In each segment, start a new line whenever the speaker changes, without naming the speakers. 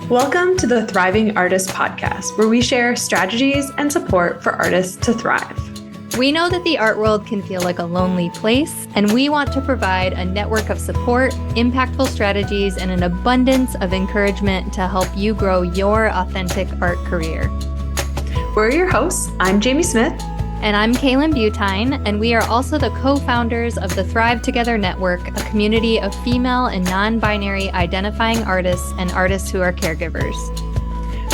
Welcome to the Thriving Artist Podcast, where we share strategies and support for artists to thrive.
We know that the art world can feel like a lonely place, and we want to provide a network of support, impactful strategies, and an abundance of encouragement to help you grow your authentic art career.
We're your hosts. I'm Jamie Smith.
And I'm Kaylan Butine, and we are also the co-founders of the Thrive Together Network, a community of female and non-binary identifying artists and artists who are caregivers.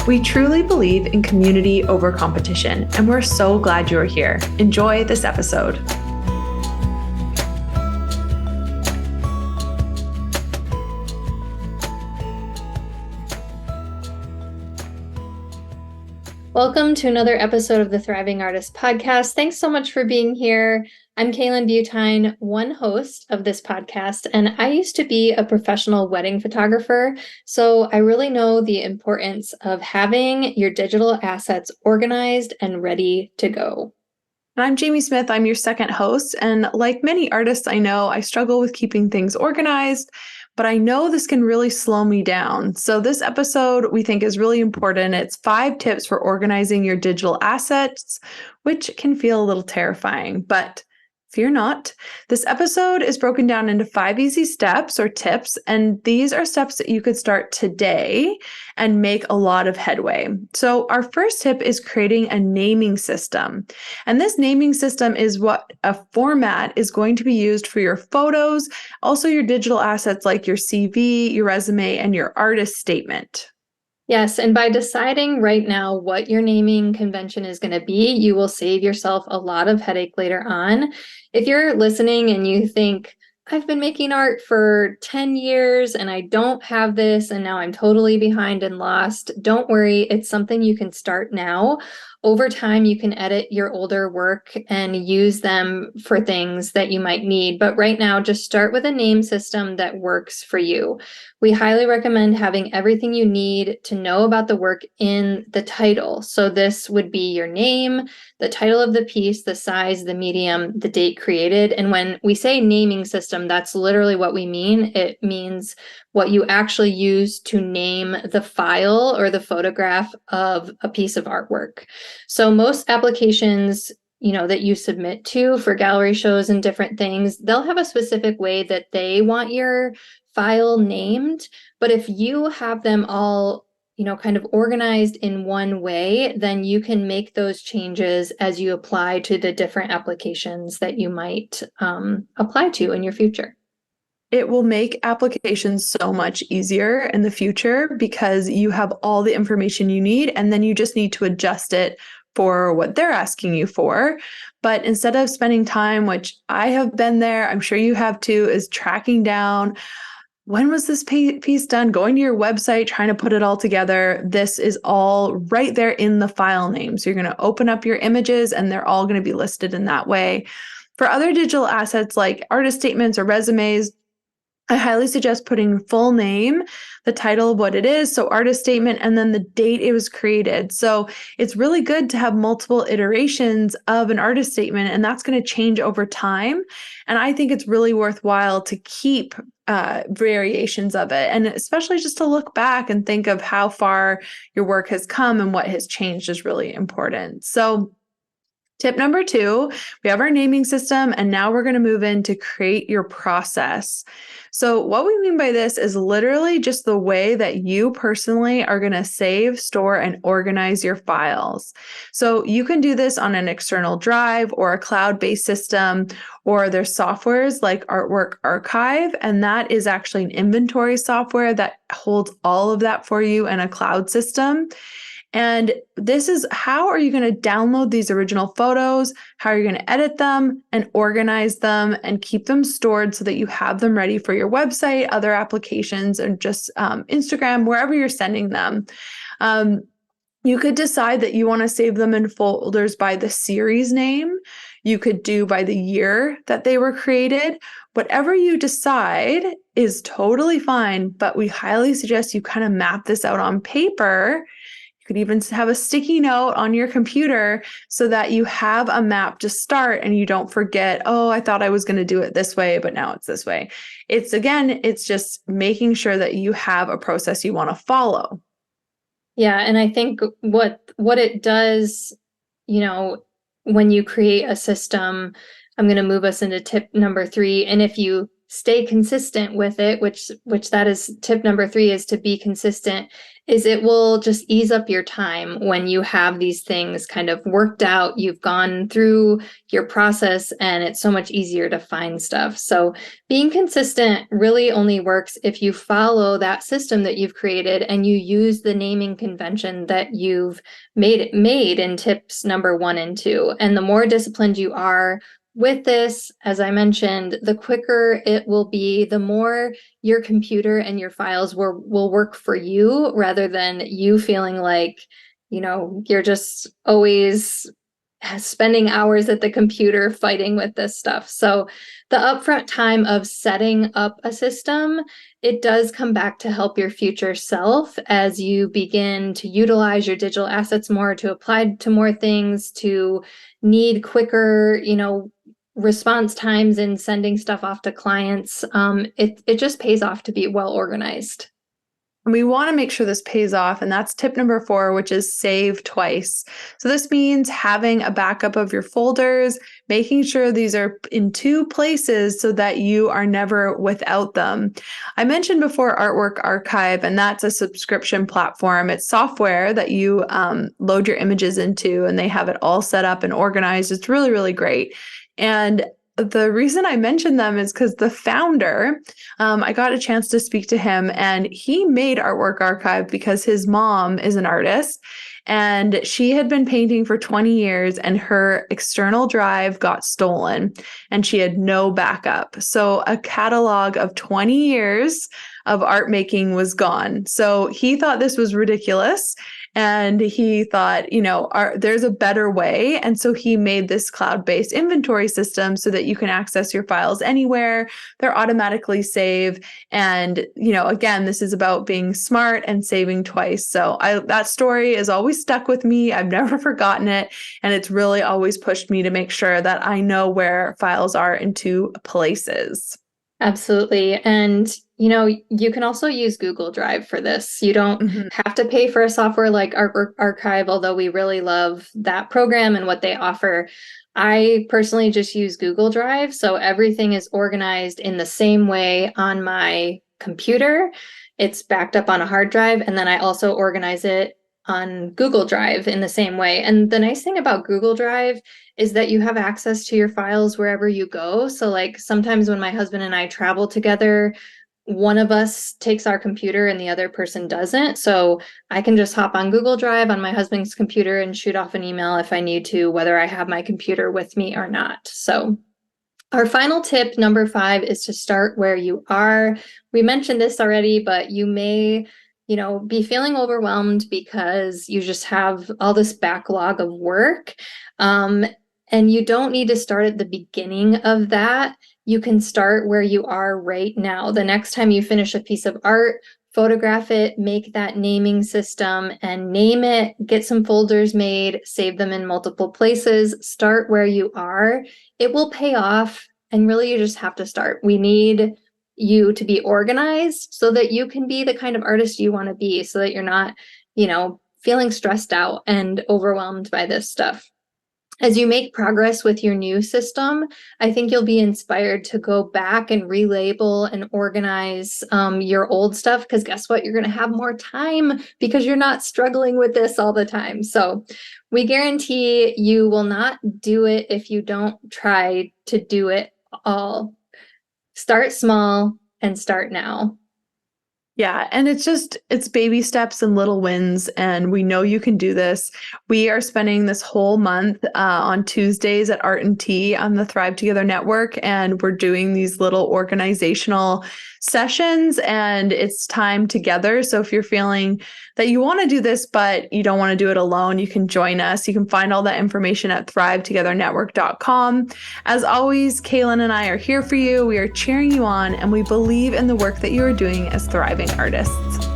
We truly believe in community over competition, and we're so glad you're here. Enjoy this episode.
Welcome to another episode of the Thriving Artist Podcast. Thanks so much for being here. I'm Kaylan Butine, one host of this podcast, and I used to be a professional wedding photographer, so I really know the importance of having your digital assets organized and ready to go.
I'm Jamie Smith. I'm your second host, and like many artists I know, I struggle with keeping things organized, but I know this can really slow me down. So this episode we think is really important. It's 5 tips for organizing your digital assets, which can feel a little terrifying, but fear not. This episode is broken down into 5 easy steps or tips, and these are steps that you could start today and make a lot of headway. So our first tip is creating a naming system. And this naming system is what a format is going to be used for your photos, also your digital assets like your CV, your resume, and your artist statement.
Yes, and by deciding right now what your naming convention is going to be, you will save yourself a lot of headache later on. If you're listening and you think, I've been making art for 10 years and I don't have this and now I'm totally behind and lost, don't worry, it's something you can start now. Over time, you can edit your older work and use them for things that you might need. But right now, just start with a name system that works for you. We highly recommend having everything you need to know about the work in the title. So this would be your name, the title of the piece, the size, the medium, the date created. And when we say naming system, that's literally what we mean. It means what you actually use to name the file or the photograph of a piece of artwork. So most applications, that you submit to for gallery shows and different things, they'll have a specific way that they want your file named. But if you have them all, kind of organized in one way, then you can make those changes as you apply to the different applications that you might apply to in your future.
It will make applications so much easier in the future because you have all the information you need, and then you just need to adjust it for what they're asking you for. But instead of spending time, which I have been there, I'm sure you have too, is tracking down, when was this piece done? Going to your website, trying to put it all together. This is all right there in the file name. So you're going to open up your images and they're all going to be listed in that way. For other digital assets like artist statements or resumes, I highly suggest putting full name, the title of what it is, so artist statement, and then the date it was created. So it's really good to have multiple iterations of an artist statement, and that's going to change over time. And I think it's really worthwhile to keep variations of it, and especially just to look back and think of how far your work has come and what has changed is really important. So tip number 2, we have our naming system, and now we're going to move in to create your process. So what we mean by this is literally just the way that you personally are going to save, store, and organize your files. So you can do this on an external drive or a cloud-based system, or there's softwares like Artwork Archive, and that is actually an inventory software that holds all of that for you in a cloud system. And this is how are you going to download these original photos, how are you going to edit them and organize them and keep them stored so that you have them ready for your website, other applications, and just Instagram, wherever you're sending them. You could decide that you want to save them in folders by the series name. You could do by the year that they were created. Whatever you decide is totally fine, but we highly suggest you kind of map this out on paper. You could even have a sticky note on your computer so that you have a map to start and you don't forget, oh, I thought I was going to do it this way, but now it's this way. It's just making sure that you have a process you want to follow.
Yeah, and I think what it does, you know, when you create a system, I'm going to move us into tip number 3, and if you stay consistent with it, which that is tip number 3, is to be consistent, is it will just ease up your time when you have these things kind of worked out, you've gone through your process, and it's so much easier to find stuff. So being consistent really only works if you follow that system that you've created and you use the naming convention that you've made in tips number 1 and 2. And the more disciplined you are with this, as I mentioned, the quicker it will be, the more your computer and your files will work for you rather than you feeling like, you're just always spending hours at the computer fighting with this stuff. So the upfront time of setting up a system, it does come back to help your future self as you begin to utilize your digital assets more, to apply to more things, to need quicker, response times in sending stuff off to clients. It just pays off to be well organized.
And we want to make sure this pays off. And that's tip number 4, which is save twice. So this means having a backup of your folders, making sure these are in 2 places so that you are never without them. I mentioned before Artwork Archive, and that's a subscription platform. It's software that you load your images into, and they have it all set up and organized. It's really, really great. And the reason I mentioned them is because the founder, I got a chance to speak to him, and he made Artwork Archive because his mom is an artist and she had been painting for 20 years and her external drive got stolen and she had no backup. So a catalog of 20 years of art making was gone. So he thought this was ridiculous. And he thought, there's a better way. And so he made this cloud-based inventory system so that you can access your files anywhere. They're automatically saved. And, again, this is about being smart and saving twice. So that story is always stuck with me. I've never forgotten it. And it's really always pushed me to make sure that I know where files are in 2 places.
Absolutely. And, you can also use Google Drive for this. You don't have to pay for a software like Artwork Archive, although we really love that program and what they offer. I personally just use Google Drive. So everything is organized in the same way on my computer. It's backed up on a hard drive. And then I also organize it on Google Drive in the same way. And the nice thing about Google Drive is that you have access to your files wherever you go. So like sometimes when my husband and I travel together, one of us takes our computer and the other person doesn't. So I can just hop on Google Drive on my husband's computer and shoot off an email if I need to, whether I have my computer with me or not. So our final tip, number 5, is to start where you are. We mentioned this already, but you may be feeling overwhelmed because you just have all this backlog of work. And you don't need to start at the beginning of that. You can start where you are right now. The next time you finish a piece of art, photograph it, make that naming system and name it, get some folders made, save them in multiple places, start where you are. It will pay off. And really, you just have to start. We need you to be organized so that you can be the kind of artist you want to be, so that you're not, feeling stressed out and overwhelmed by this stuff. As you make progress with your new system, I think you'll be inspired to go back and relabel and organize your old stuff, because guess what? You're going to have more time because you're not struggling with this all the time. So we guarantee you will not do it if you don't try to do it all. Start small and start now.
Yeah, and it's baby steps and little wins, and we know you can do this. We are spending this whole month on Tuesdays at Art and Tea on the Thrive Together Network, and we're doing these little organizational sessions, and it's time together. So if you're feeling that you want to do this, but you don't want to do it alone, you can join us. You can find all that information at thrivetogethernetwork.com. As always, Kaylan and I are here for you. We are cheering you on, and we believe in the work that you are doing as thriving artists.